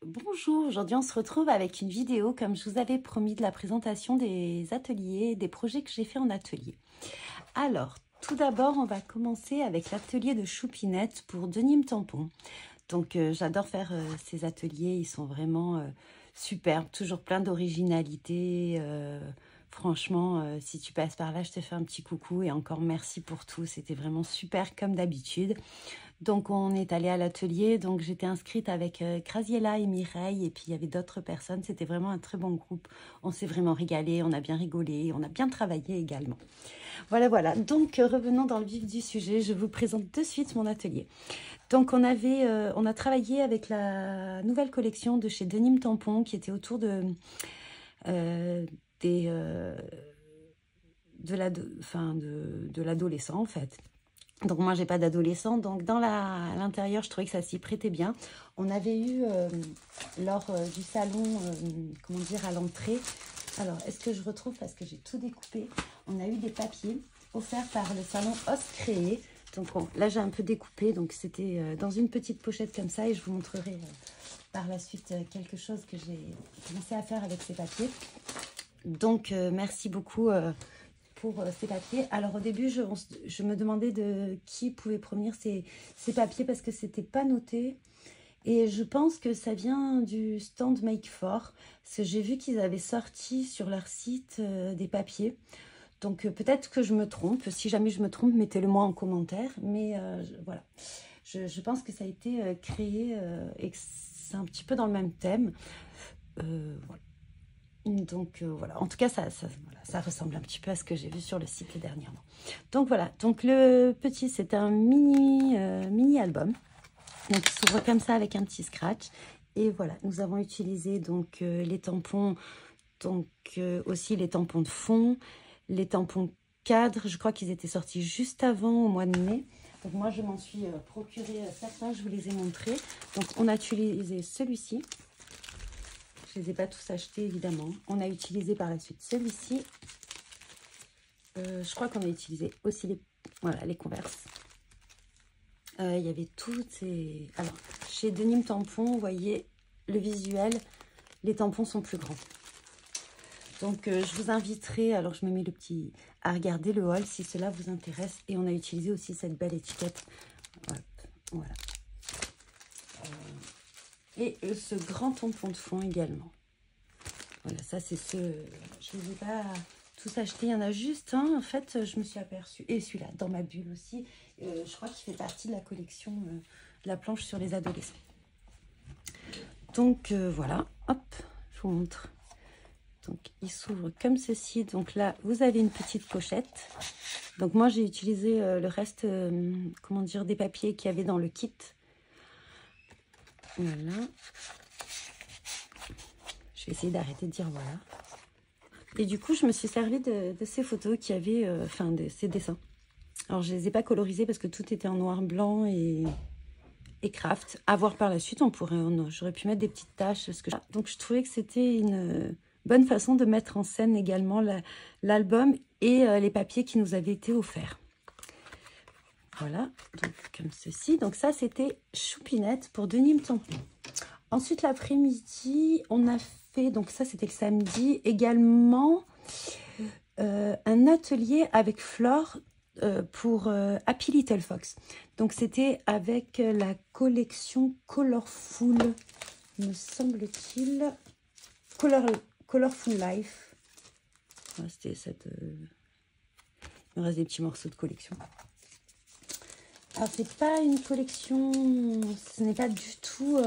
Bonjour, aujourd'hui on se retrouve avec une vidéo comme je vous avais promis de la présentation des ateliers, des projets que j'ai fait en atelier. Alors, tout d'abord on va commencer avec l'atelier de Choupinette pour Denim Tampon. Donc j'adore faire ces ateliers, ils sont vraiment superbes, toujours plein d'originalité. Franchement, si tu passes par là, je te fais un petit coucou et encore merci pour tout, c'était vraiment super comme d'habitude. Donc, on est allé à l'atelier. Donc, j'étais inscrite avec Graziella et Mireille. Et puis, il y avait d'autres personnes. C'était vraiment un très bon groupe. On s'est vraiment régalé. On a bien rigolé. On a bien travaillé également. Voilà, voilà. Donc, revenons dans le vif du sujet. Je vous présente de suite mon atelier. Donc, on a travaillé avec la nouvelle collection de chez Denim Tampon qui était autour de l'adolescent, en fait. Donc moi, j'ai pas d'adolescent, donc à l'intérieur, je trouvais que ça s'y prêtait bien. On avait eu, lors du salon, comment dire, à l'entrée, alors est-ce que je retrouve, parce que j'ai tout découpé, on a eu des papiers offerts par le salon Os Créé. Donc bon, là, j'ai un peu découpé, donc c'était dans une petite pochette comme ça, et je vous montrerai par la suite quelque chose que j'ai commencé à faire avec ces papiers. Donc, merci beaucoup pour ces papiers. Alors au début, je me demandais de qui pouvait provenir ces papiers parce que c'était pas noté. Et je pense que ça vient du stand Make For, parce que j'ai vu qu'ils avaient sorti sur leur site des papiers. Donc peut-être que je me trompe. Si jamais je me trompe, mettez-le moi en commentaire. Mais voilà, je pense que ça a été créé et que c'est un petit peu dans le même thème. Voilà. Donc voilà, en tout cas ça ressemble un petit peu à ce que j'ai vu sur le site dernièrement. Donc voilà, donc le petit c'est un mini album. Donc il s'ouvre comme ça avec un petit scratch. Et voilà, nous avons utilisé donc les tampons, donc aussi les tampons de fond, les tampons cadres. Je crois qu'ils étaient sortis juste avant, au mois de mai. Donc moi je m'en suis procuré certains, je vous les ai montrés. Donc on a utilisé celui-ci. Je ne les ai pas tous achetés, évidemment. On a utilisé par la suite celui-ci. Je crois qu'on a utilisé aussi les Converse. Il y avait toutes ces... Alors, chez Denim Tampon, vous voyez, le visuel, les tampons sont plus grands. Donc, je vous inviterai, alors je me mets le petit... à regarder le haul si cela vous intéresse. Et on a utilisé aussi cette belle étiquette. Hop, voilà. Et ce grand tampon de fond également. Voilà, ça c'est je ne les ai pas tous achetés, il y en a juste un, en fait, je me suis aperçue. Et celui-là, dans ma bulle aussi, je crois qu'il fait partie de la collection de la planche sur les adolescents. Donc voilà, hop, je vous montre. Donc il s'ouvre comme ceci, donc là vous avez une petite pochette. Donc moi j'ai utilisé le reste, comment dire, des papiers qu'il y avait dans le kit. Voilà. Je vais essayer d'arrêter de dire voilà. Et du coup, je me suis servi de ces photos qui avaient, enfin, de ces dessins. Alors, je ne les ai pas colorisés parce que tout était en noir, blanc et craft. À voir par la suite, j'aurais pu mettre des petites taches. Donc, je trouvais que c'était une bonne façon de mettre en scène également l'album et les papiers qui nous avaient été offerts. Voilà, donc comme ceci. Donc ça, c'était Choupinette pour Denim Tampon. Ensuite, l'après-midi, on a fait, donc ça c'était le samedi, également un atelier avec Flore pour Happy Little Fox. Donc c'était avec la collection Colorful, me semble-t-il, Colorful Life. Voilà, c'était cette... Il me reste des petits morceaux de collection. Alors c'est pas une collection, ce n'est pas du tout...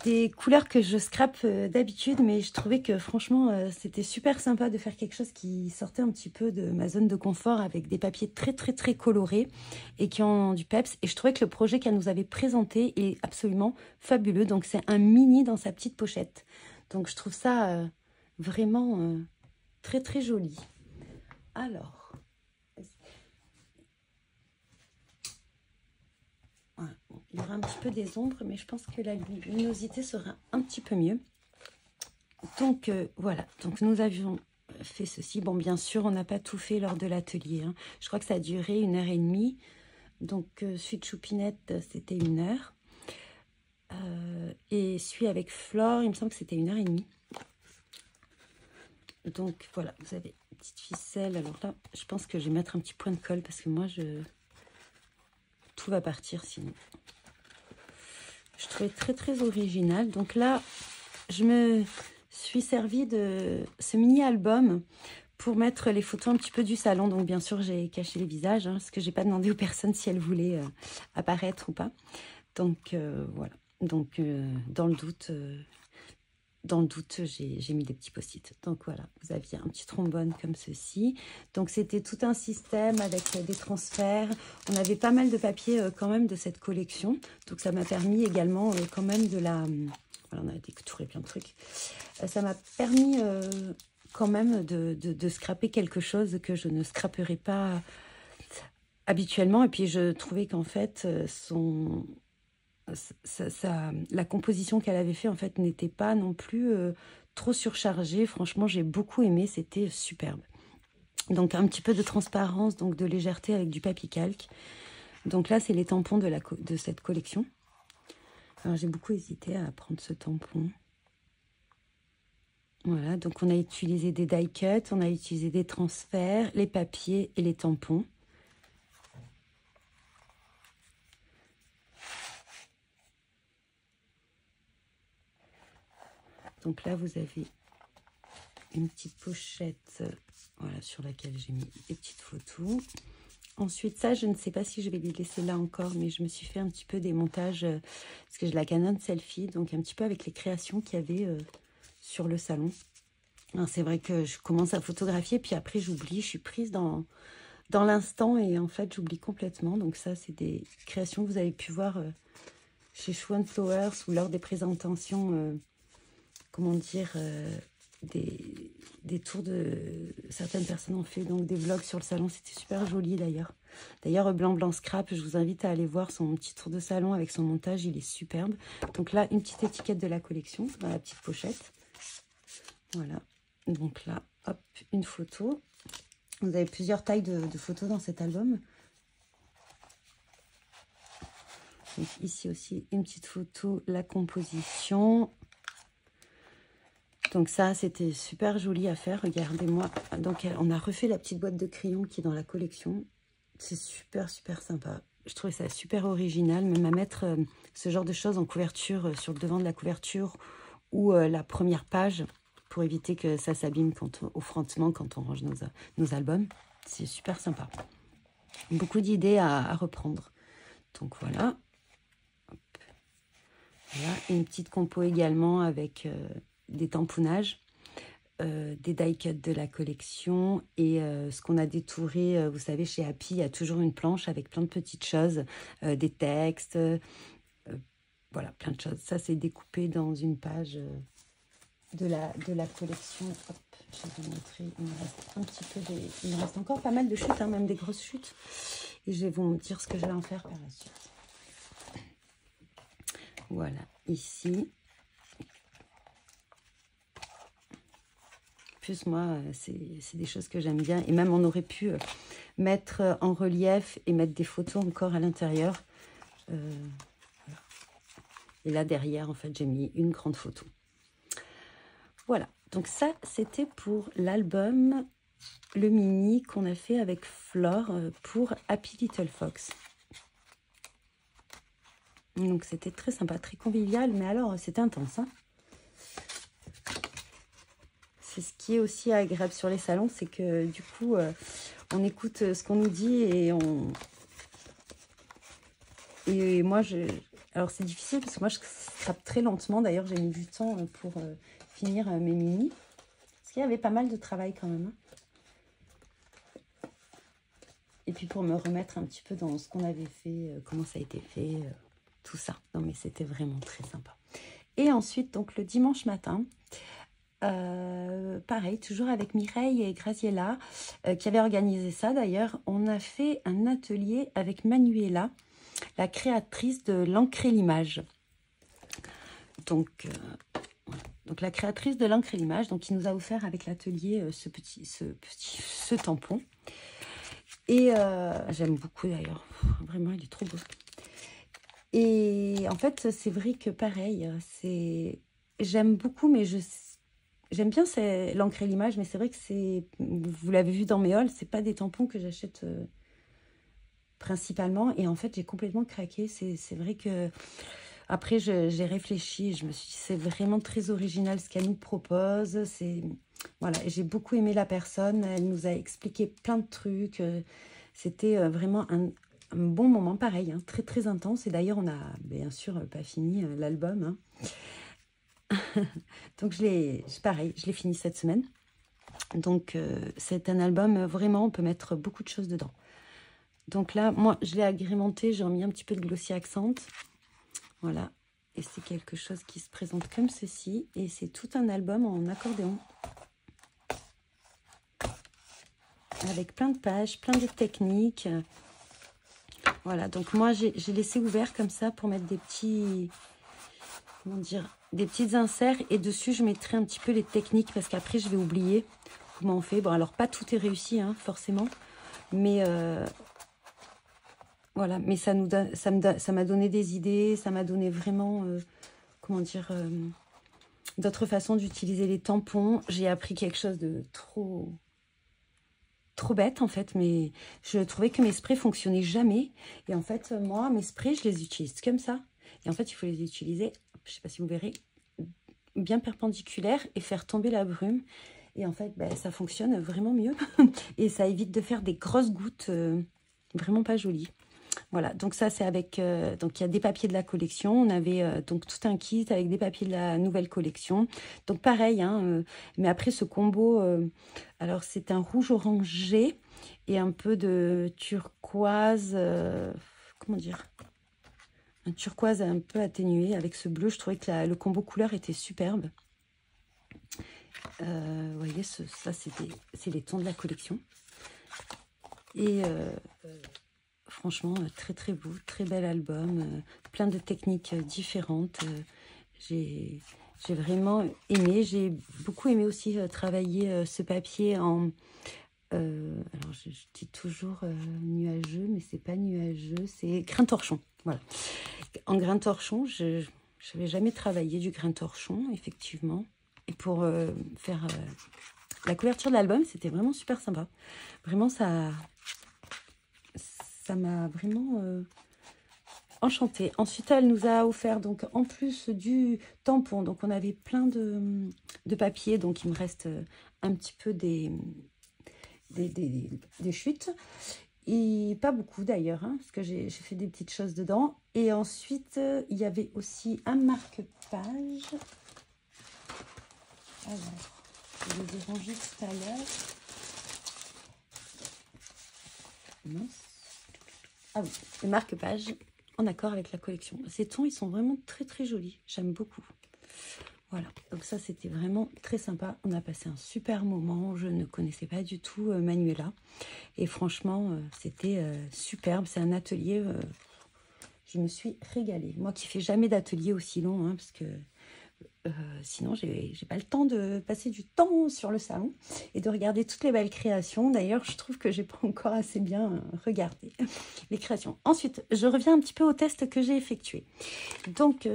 des couleurs que je scrape d'habitude, mais je trouvais que franchement c'était super sympa de faire quelque chose qui sortait un petit peu de ma zone de confort avec des papiers très colorés et qui ont du peps. Et je trouvais que le projet qu'elle nous avait présenté est absolument fabuleux. Donc c'est un mini dans sa petite pochette. Donc je trouve ça vraiment très joli. Alors... il y aura un petit peu des ombres, mais je pense que la luminosité sera un petit peu mieux. Donc, voilà. Donc, nous avions fait ceci. Bon, bien sûr, on n'a pas tout fait lors de l'atelier. Hein. Je crois que ça a duré 1h30. Donc, suite Choupinette, c'était 1 heure. et celui avec Flore, il me semble que c'était 1h30. Donc voilà, vous avez une petite ficelle. Alors là, je pense que je vais mettre un petit point de colle parce que moi, tout va partir sinon. Je trouvais très très original. Donc là, je me suis servi de ce mini-album pour mettre les photos un petit peu du salon. Donc bien sûr, j'ai caché les visages parce que j'ai pas demandé aux personnes si elles voulaient apparaître ou pas. Donc voilà. Donc dans le doute, j'ai mis des petits post-it. Donc voilà, vous aviez un petit trombone comme ceci. Donc c'était tout un système avec des transferts. On avait pas mal de papier quand même de cette collection. Donc ça m'a permis également quand même de la... Voilà, on a détouré plein de trucs. Ça m'a permis quand même de scraper quelque chose que je ne scraperais pas habituellement. Et puis je trouvais qu'en fait, la composition qu'elle avait fait en fait n'était pas non plus trop surchargée. Franchement, j'ai beaucoup aimé, c'était superbe. Donc un petit peu de transparence, donc de légèreté avec du papier calque. Donc là, c'est les tampons de cette collection. Alors j'ai beaucoup hésité à prendre ce tampon. Voilà, donc on a utilisé des die cuts, on a utilisé des transferts, les papiers et les tampons. Donc là, vous avez une petite pochette voilà, sur laquelle j'ai mis des petites photos. Ensuite, ça, je ne sais pas si je vais les laisser là encore, mais je me suis fait un petit peu des montages, parce que j'ai la Canon Selfie, donc un petit peu avec les créations qu'il y avait sur le salon. C'est vrai que je commence à photographier, puis après j'oublie, je suis prise dans l'instant, et en fait j'oublie complètement. Donc ça, c'est des créations que vous avez pu voir chez Schwan Flowers ou lors des présentations, comment dire, des tours de... Certaines personnes ont fait donc des vlogs sur le salon, c'était super joli d'ailleurs. D'ailleurs, Blanc Blanc Scrap, je vous invite à aller voir son petit tour de salon avec son montage, il est superbe. Donc là, une petite étiquette de la collection dans la petite pochette. Voilà, donc là, hop, une photo. Vous avez plusieurs tailles de photos dans cet album. Donc ici aussi, une petite photo, la composition. Donc ça, c'était super joli à faire, regardez-moi. Donc on a refait la petite boîte de crayons qui est dans la collection. C'est super, super sympa. Je trouvais ça super original, même à mettre ce genre de choses en couverture, sur le devant de la couverture ou la première page, pour éviter que ça s'abîme au fronttement quand on range nos albums. C'est super sympa. Beaucoup d'idées à reprendre. Donc voilà. Hop. Voilà. Une petite compo également avec des tamponnages, des die cuts de la collection et ce qu'on a détouré. Vous savez, chez Happy, il y a toujours une planche avec plein de petites choses, des textes, voilà, plein de choses. Ça, c'est découpé dans une page de la collection. Hop, je vais vous montrer. Il me reste un petit peu il me reste encore pas mal de chutes, hein, même des grosses chutes. Et je vais vous dire ce que je vais en faire par la suite. Voilà, ici. Plus moi, c'est des choses que j'aime bien. Et même, on aurait pu mettre en relief et mettre des photos encore à l'intérieur. Voilà. Et là, derrière, en fait, j'ai mis une grande photo. Voilà, donc ça, c'était pour l'album, le mini qu'on a fait avec Flore pour Happy Little Fox. Donc, c'était très sympa, très convivial, mais alors, c'était intense. Hein. C'est ce qui est aussi agréable sur les salons, c'est que du coup, on écoute ce qu'on nous dit et Et moi, alors c'est difficile parce que moi, je scrape très lentement. D'ailleurs, j'ai mis du temps pour finir mes mini. Parce qu'il y avait pas mal de travail quand même. Hein. Et puis pour me remettre un petit peu dans ce qu'on avait fait, comment ça a été fait, tout ça. Non, mais c'était vraiment très sympa. Et ensuite, donc le dimanche matin, pareil, toujours avec Mireille et Graziella, qui avaient organisé ça d'ailleurs. On a fait un atelier avec Manuela, la créatrice de l'encre et l'image. Donc la créatrice de l'encre et l'image, donc qui nous a offert avec l'atelier ce tampon. Et j'aime beaucoup d'ailleurs, vraiment il est trop beau. Et en fait, c'est vrai que pareil, j'aime beaucoup, mais j'aime bien l'ancrer l'image, mais c'est vrai que vous l'avez vu dans mes hauls, c'est pas des tampons que j'achète principalement. Et en fait, j'ai complètement craqué. C'est vrai que après, j'ai réfléchi et je me suis dit, c'est vraiment très original ce qu'elle nous propose. Voilà, j'ai beaucoup aimé la personne. Elle nous a expliqué plein de trucs. C'était vraiment un bon moment, pareil, hein, très très intense. Et d'ailleurs, on a bien sûr pas fini l'album. Hein. Donc, pareil, je l'ai fini cette semaine. Donc, c'est un album, vraiment, on peut mettre beaucoup de choses dedans. Donc là, moi, je l'ai agrémenté, j'ai mis un petit peu de Glossy Accent. Voilà. Et c'est quelque chose qui se présente comme ceci. Et c'est tout un album en accordéon. Avec plein de pages, plein de techniques. Voilà, donc moi, j'ai laissé ouvert comme ça pour mettre des petits... Comment dire, des petites inserts. Et dessus, je mettrai un petit peu les techniques parce qu'après, je vais oublier comment on fait. Bon, alors, pas tout est réussi, hein, forcément. Mais... voilà, mais ça m'a donné des idées, ça m'a donné vraiment, comment dire, d'autres façons d'utiliser les tampons. J'ai appris quelque chose de trop bête en fait, mais je trouvais que mes sprays fonctionnaient jamais. Et en fait, moi, mes sprays, je les utilise comme ça. Et en fait, il faut les utiliser, je ne sais pas si vous verrez, bien perpendiculaires et faire tomber la brume. Et en fait, ben, ça fonctionne vraiment mieux. Et ça évite de faire des grosses gouttes vraiment pas jolies. Voilà, donc ça c'est avec, donc il y a des papiers de la collection, on avait donc tout un kit avec des papiers de la nouvelle collection. Donc pareil, hein, mais après ce combo, alors c'est un rouge orangé et un peu de turquoise, comment dire, un turquoise un peu atténué avec ce bleu. Je trouvais que le combo couleur était superbe. Vous voyez, ça c'est les tons de la collection. Et... franchement, très très beau, très bel album, plein de techniques différentes. J'ai vraiment aimé. J'ai beaucoup aimé aussi travailler ce papier en... alors, je dis toujours nuageux, mais c'est pas nuageux, c'est grain torchon. Voilà. En grain torchon, je n'avais jamais travaillé du grain torchon, effectivement. Et pour faire la couverture de l'album, c'était vraiment super sympa. Vraiment, ça m'a vraiment enchantée. Ensuite, elle nous a offert, donc en plus du tampon, donc on avait plein de papier, donc il me reste un petit peu des chutes. Et pas beaucoup d'ailleurs, hein, parce que j'ai fait des petites choses dedans. Et ensuite, il y avait aussi un marque-page. Alors, je les ai rangés tout à l'heure. Mince. Ah oui, le marque-page en accord avec la collection. Ces tons, ils sont vraiment très très jolis. J'aime beaucoup. Voilà, donc ça c'était vraiment très sympa. On a passé un super moment. Je ne connaissais pas du tout Manuela. Et franchement, c'était superbe. C'est un atelier, je me suis régalée. Moi qui fais jamais d'atelier aussi long, hein, parce que sinon, j'ai pas le temps de passer du temps sur le salon et de regarder toutes les belles créations. D'ailleurs, je trouve que j'ai pas encore assez bien regardé les créations. Ensuite, je reviens un petit peu au test que j'ai effectué. Donc,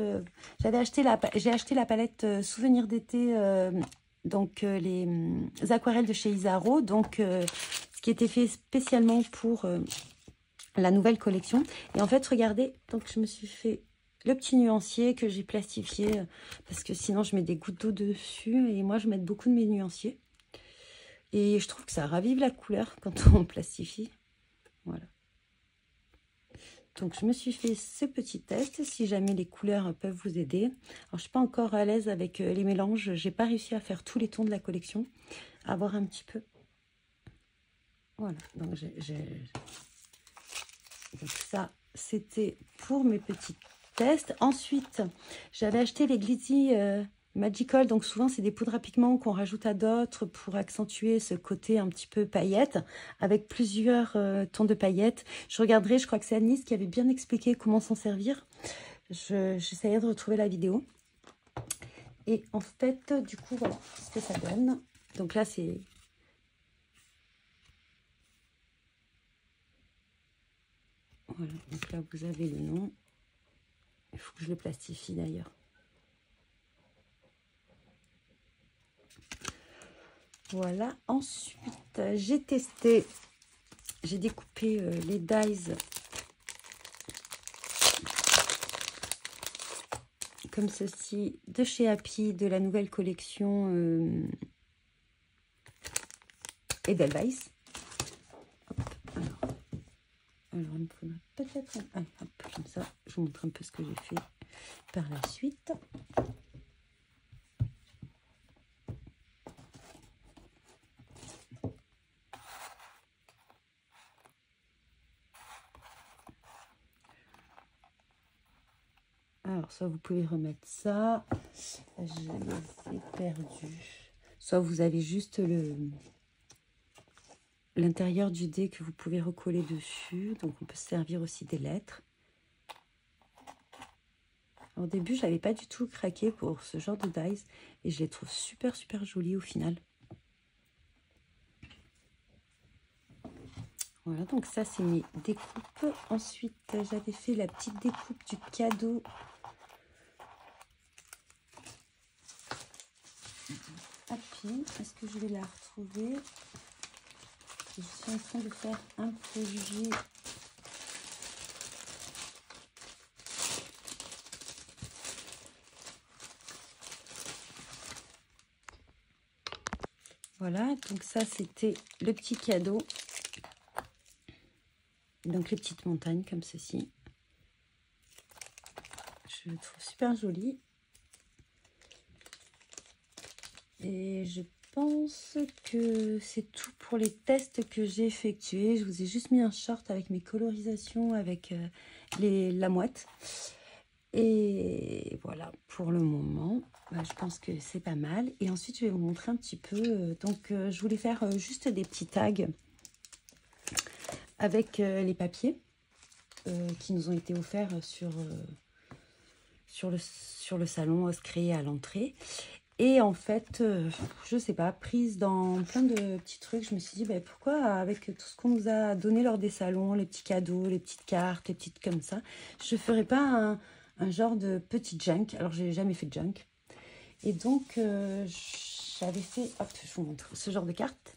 j'ai acheté la palette Souvenirs d'été, donc les aquarelles de chez Isaro, donc ce qui était fait spécialement pour la nouvelle collection. Et en fait, regardez, donc je me suis fait le petit nuancier que j'ai plastifié parce que sinon je mets des gouttes d'eau dessus et moi je mets beaucoup de mes nuanciers et je trouve que ça ravive la couleur quand on plastifie. Voilà, donc je me suis fait ce petit test si jamais les couleurs peuvent vous aider. Alors je suis pas encore à l'aise avec les mélanges, j'ai pas réussi à faire tous les tons de la collection, à voir un petit peu. Voilà, donc donc ça c'était pour mes petits test. Ensuite, j'avais acheté les Glitzy Magical. Donc, souvent, c'est des poudres à pigments qu'on rajoute à d'autres pour accentuer ce côté un petit peu paillette, avec plusieurs tons de paillettes. Je regarderai, je crois que c'est Annelise qui avait bien expliqué comment s'en servir. J'essayais de retrouver la vidéo. Et en fait, du coup, voilà ce que ça donne. Donc là, c'est... Voilà, donc là, vous avez le nom. Il faut que je le plastifie d'ailleurs. Voilà, ensuite j'ai testé, j'ai découpé les dies comme ceci de chez Happy, de la nouvelle collection Edelweiss. Alors il me faudra peut-être comme ça, je vous montre un peu ce que j'ai fait par la suite. Alors, soit vous pouvez remettre ça. Je les ai perdus. Soit vous avez juste l'intérieur du dé que vous pouvez recoller dessus. Donc, on peut se servir aussi des lettres. Au début, je n'avais pas du tout craqué pour ce genre de dies. Et je les trouve super, super jolis au final. Voilà, donc ça, c'est mes découpes. Ensuite, j'avais fait la petite découpe du cadeau. Happy, est-ce que je vais la retrouver? Je suis en train de faire un projet. Voilà, donc ça c'était le petit cadeau. Donc les petites montagnes comme ceci. Je le trouve super joli. Et je pense que c'est tout pour les tests que j'ai effectués. Je vous ai juste mis un short avec mes colorisations, avec la mouette. Et voilà, pour le moment, je pense que c'est pas mal. Et ensuite, je vais vous montrer un petit peu. Je voulais faire juste des petits tags avec les papiers qui nous ont été offerts sur le salon créé à l'entrée. Et en fait, je sais pas, prise dans plein de petits trucs, je me suis dit, pourquoi avec tout ce qu'on nous a donné lors des salons, les petits cadeaux, les petites cartes, les petites comme ça, je ferais pas un genre de petit junk. Alors, j'ai jamais fait de junk. Et donc, j'avais fait, hop, je vous montre, ce genre de carte.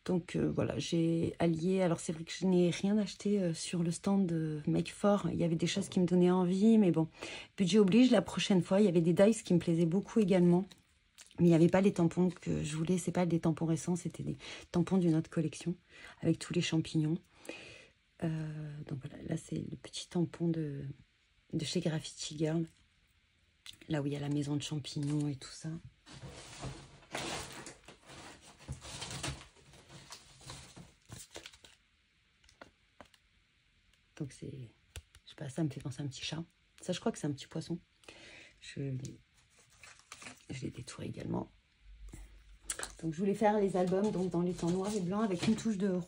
Donc voilà, j'ai allié, alors c'est vrai que je n'ai rien acheté sur le stand de Make For, il y avait des choses qui me donnaient envie, mais bon, budget oblige, la prochaine fois, il y avait des dies qui me plaisaient beaucoup également, mais il n'y avait pas les tampons que je voulais, c'est pas des tampons récents, c'était des tampons d'une autre collection, avec tous les champignons. Donc voilà, là c'est le petit tampon de chez Graffiti Girl, là où il y a la maison de champignons et tout ça. Donc c'est, je sais pas, ça me fait penser à un petit chat. Ça, je crois que c'est un petit poisson. Je l'ai détouré également. Donc je voulais faire les albums donc dans les tons noirs et blancs avec une touche de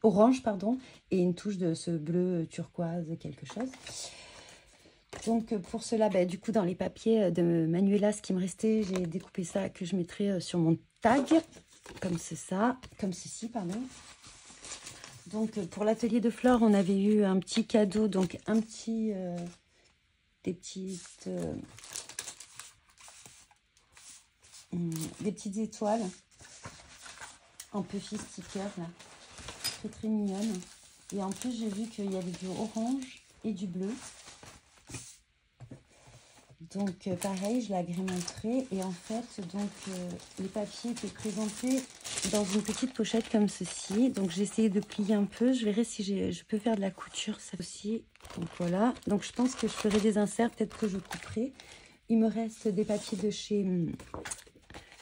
orange pardon, et une touche de ce bleu turquoise quelque chose. Donc pour cela, du coup dans les papiers de Manuela, ce qui me restait, j'ai découpé ça que je mettrai sur mon tag, comme c'est ça, comme ceci pardon. Donc pour l'atelier de Flore, on avait eu un petit cadeau, donc un petit, des petites étoiles en puffy sticker là, très très mignonne. Et en plus j'ai vu qu'il y avait du orange et du bleu. Donc pareil, je l'agrémenterai et en fait donc les papiers étaient présentés dans une petite pochette comme ceci. Donc j'ai essayé de plier un peu, je verrai si je peux faire de la couture ça aussi. Donc voilà, donc je pense que je ferai des inserts, peut-être que je couperai. Il me reste des papiers de chez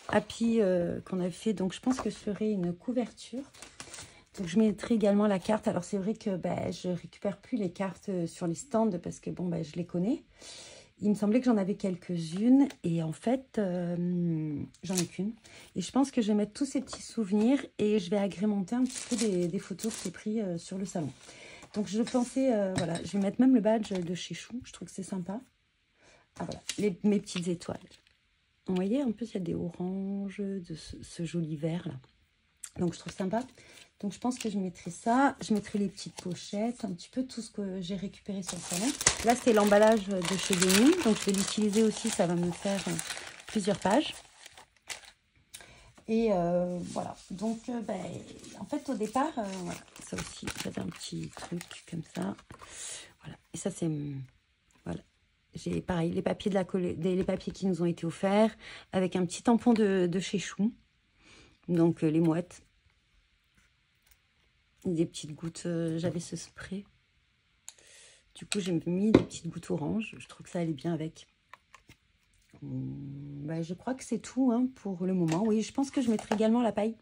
Happy qu'on a fait, donc je pense que je ferai une couverture. Donc je mettrai également la carte. Alors c'est vrai que je récupère plus les cartes sur les stands parce que bon je les connais. Il me semblait que j'en avais quelques-unes et en fait, j'en ai qu'une. Et je pense que je vais mettre tous ces petits souvenirs et je vais agrémenter un petit peu des photos que j'ai prises sur le salon. Donc je pensais, voilà, je vais mettre même le badge de chez Chou, je trouve que c'est sympa. Ah voilà, mes petites étoiles. Vous voyez, en plus il y a des oranges, de ce joli vert là. Donc je trouve sympa. Donc, je pense que je mettrai ça. Je mettrai les petites pochettes, un petit peu tout ce que j'ai récupéré sur le salon. Là, c'est l'emballage de chez Denis. Donc, je vais l'utiliser aussi. Ça va me faire plusieurs pages. Et voilà. Donc, en fait, au départ, voilà. Ça aussi, j'avais un petit truc comme ça. Voilà. Et ça, c'est... Voilà. J'ai pareil, les papiers, les papiers qui nous ont été offerts avec un petit tampon de chez Chou. Donc, les mouettes. Des petites gouttes, j'avais ce spray. Du coup, j'ai mis des petites gouttes orange. Je trouve que ça allait bien avec. Je crois que c'est tout hein, pour le moment. Oui, je pense que je mettrai également la paille,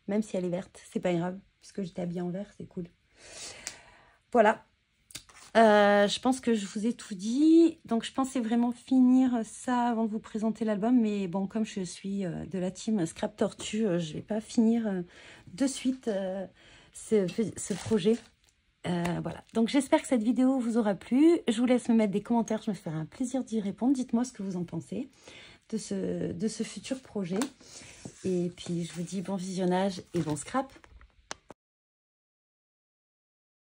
même si elle est verte. C'est pas grave, puisque j'étais habillée en vert, c'est cool. Voilà. Je pense que je vous ai tout dit. Donc, je pensais vraiment finir ça avant de vous présenter l'album. Mais bon, comme je suis de la team Scrap Tortue, je vais pas finir de suite ce projet. Voilà, donc j'espère que cette vidéo vous aura plu. Je vous laisse me mettre des commentaires, je me ferai un plaisir d'y répondre. Dites-moi ce que vous en pensez de ce futur projet. Et puis je vous dis bon visionnage et bon scrap.